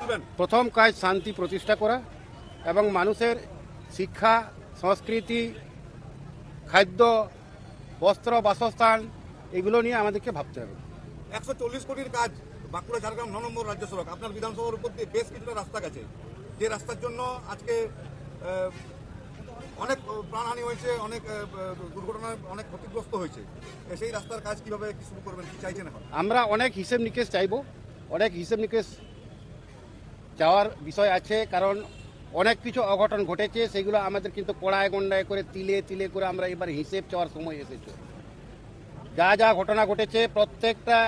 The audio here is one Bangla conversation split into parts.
তুলবেন? প্রথম কাজ শান্তি প্রতিষ্ঠা করা এবং মানুষের শিক্ষা, সংস্কৃতি, খাদ্য, বস্ত্র, বাসস্থান এগুলো নিয়ে আমাদেরকে ভাবতে হবে। 140 কোটির কাজ বাঁকুড়া ঝাড়গ্রাম 9 নম্বর রাজ্য সড়ক, আপনার বিধানসভার উপর দিয়ে বেশ কিছুটা রাস্তা গেছে, যে রাস্তার জন্য আজকে অনেক প্রাণহানি হয়েছে, অনেক দুর্ঘটনায় অনেক ক্ষতিগ্রস্ত হয়েছে। সেই রাস্তার কাজ কিভাবে শুরু করবেন, কি চাইছেন এখন? আমরা অনেক হিসেব নিকেশ চাইব, অনেক হিসেব নিকেশ চাওয়ার বিষয় আছে, কারণ অনেক কিছু অঘটন ঘটেছে, সেগুলো আমাদের কিন্তু কড়ায় গন্ডায় করে তিলে তিলে করে আমরা এবার হিসেব চাওয়ার সময় এসেছে। যা যা ঘটনা ঘটেছে প্রত্যেকটা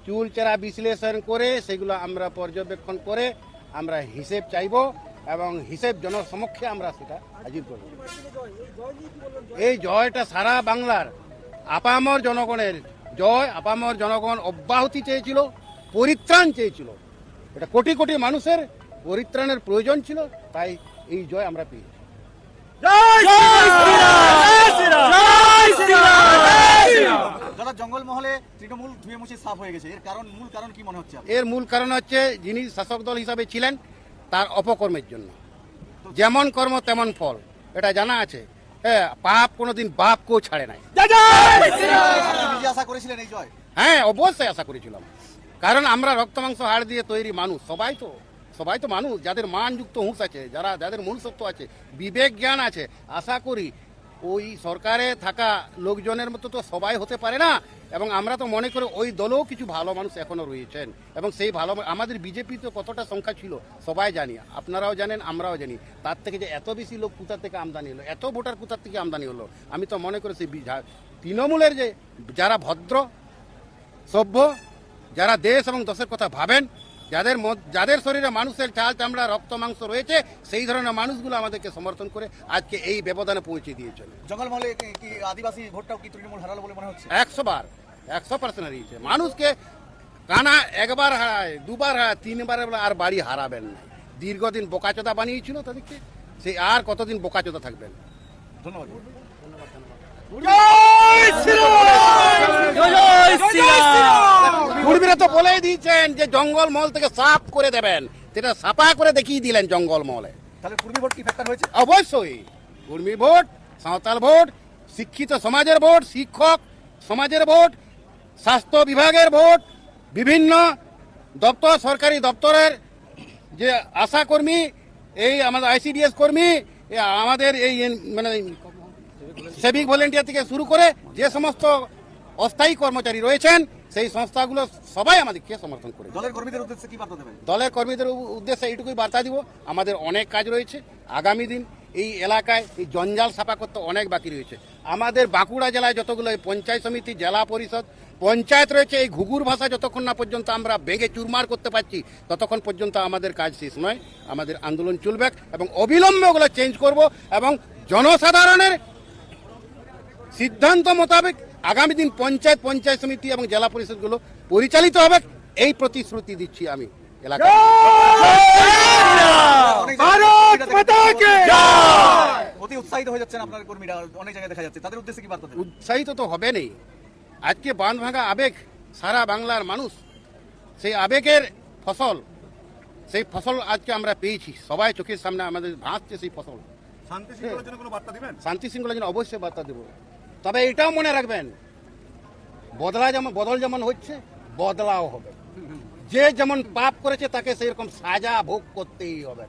চুলচেরা বিশ্লেষণ করে সেগুলো আমরা পর্যবেক্ষণ করে আমরা হিসেব চাইব এবং হিসেব জনসমক্ষে আমরা সেটা হাজির করব। এই জয়টা সারা বাংলার আপামর জনগণের জয়। আপামর জনগণ অব্যাহতি চেয়েছিল, পরিত্রাণ চেয়েছিল। এটা কোটি কোটি মানুষের পরিত্রাণের প্রয়োজন ছিল, তাই এই জয় আমরা পেয়েছি। জঙ্গলমহলে তৃণমূল ধুয়ে মুছে সাফ হয়ে গেছে, এর মূল কারণ কি মনে হচ্ছে? এর মূল কারণ হচ্ছে যিনি শাসক দল হিসাবে ছিলেন তার অপকর্মের জন্য। যেমন কর্ম তেমন ফল, এটা জানা আছে। হ্যাঁ, পাপ কোনোদিন বাপকেও ছাড়ে নাই। নিজে আশা করেছিলেন এই জয়? হ্যাঁ, অবশ্যই আশা করেছিলাম, কারণ আমরা রক্ত মাংস হাড় দিয়ে তৈরি মানুষ, সবাই তো মানুষ, যাদের মানযুক্ত হুঁশ আছে, যাদের মনুষ্যত্ব আছে, বিবেক জ্ঞান আছে। আশা করি ওই সরকারে থাকা লোকজনের মতো তো সবাই হতে পারে না, এবং আমরা তো মনে করি ওই দলেও কিছু ভালো মানুষ এখনো রয়েছেন, এবং সেই ভালো আমাদের বিজেপিতে কতটা সংখ্যা ছিল সবাই জানি, আপনারাও জানেন, আমরাও জানি। তার থেকে যে এত বেশি লোক কোথা থেকে আমদানি হলো, এত ভোটার কোথা থেকে আমদানি হলো, আমি তো মনে করি সেই তৃণমূলের যে যারা ভদ্র সভ্য, যারা দেশ এবং দেশের কথা ভাবেন, যাদের শরীরে মানুষের চাল চামড়া রক্ত মাংস রয়েছে, সেই ধরনের মানুষগুলো আমাদেরকে সমর্থন করে আজকে এই ব্যবধানে পৌঁছে দিয়েছে। জঙ্গলমহলে কি আদিবাসী ভোটটাও কি তৃণমূল হারালো বলে মনে হচ্ছে? 100% হারিয়েছে। মানুষকে কানা একবার হারায়, দুবার হারায়, তিনবার আর বাড়ি হারাবেন না। দীর্ঘদিন বোকাচোদা বানিয়েছিল তাদেরকে, সেই আর কতদিন বোকাচোদা থাকবেন। ধন্যবাদ। কুর্মীরা তো বলেই দিয়েছেন যে জঙ্গলমহল থেকে সাফ করে দেবেন, সেটা সাফা করে দেখিয়ে দিলেন জঙ্গলমহলে। তাহলে কুর্মী ভোট কি ফ্যাক্টর হয়েছে? অবশ্যই কুর্মী ভোট, সাঁওতাল ভোট, শিক্ষিত সমাজের ভোট, শিক্ষক সমাজের ভোট, স্বাস্থ্য বিভাগের ভোট, বিভিন্ন দপ্তর, সরকারি দপ্তরের যে আশা কর্মী, এই আমাদের ICDS কর্মী, আমাদের এই মানে সিভিক ভলেন্টিয়ার থেকে শুরু করে যে সমস্ত অস্থায়ী কর্মচারী রয়েছেন, সেই সংস্থাগুলো সবাই আমাদেরকে সমর্থন করে। দলের কর্মীদের উদ্দেশ্যে কি বার্তা দেবেন? দলের কর্মীদের উদ্দেশ্যে এইটুকুই বার্তা দিব, আমাদের অনেক কাজ রয়েছে আগামী দিন। এই এলাকায় এই জঞ্জাল সাফা করতে অনেক বাকি রয়েছে। আমাদের বাঁকুড়া জেলায় যতগুলো পঞ্চায়েত সমিতি, জেলা পরিষদ, পঞ্চায়েত রয়েছে, এই ঘুঘুর ভাষা যতক্ষণ না পর্যন্ত আমরা ভেঙে চুরমার করতে পারছি, ততক্ষণ পর্যন্ত আমাদের কাজ শেষ নয়। আমাদের আন্দোলন চলবে এবং অবিলম্বে ওগুলো চেঞ্জ করব, এবং জনসাধারণের সিদ্ধান্ত মোতাবেক আগামী দিন পঞ্চায়েত সমিতি এবং জেলা পরিষদগুলো পরিচালিত হবে, এই প্রতিশ্রুতি দিচ্ছি আমি এলাকায়। অতি উৎসাহিত হয়ে যাচ্ছেন আপনার কর্মীরা, অনেক জায়গায় দেখা যাচ্ছে, তাদের উদ্দেশ্যে কি বার্তা দেবেন? উৎসাহিত তো হবে নেই, আজকে বাঁধ ভাঙা আবেগ সারা বাংলার মানুষ, সেই আবেগের ফসল, সেই ফসল আজকে আমরা পেয়েছি, সবাই চোখের সামনে আমাদের ভাসছে সেই ফসল। শান্তি শৃঙ্খলার জন্য কোনো বার্তা দিবেন? শান্তি শৃঙ্খলার জন্য অবশ্যই বার্তা দেব, তবে এটাও মনে রাখবেন, বদল যেমন হচ্ছে বদলাও হবে। যে যেমন পাপ করেছে তাকে সেই রকম সাজা ভোগ করতেই হবে।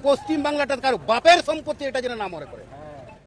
পশ্চিম বাংলাটা কারো বাপের সম্পত্তি, এটা যেন না মনে করে।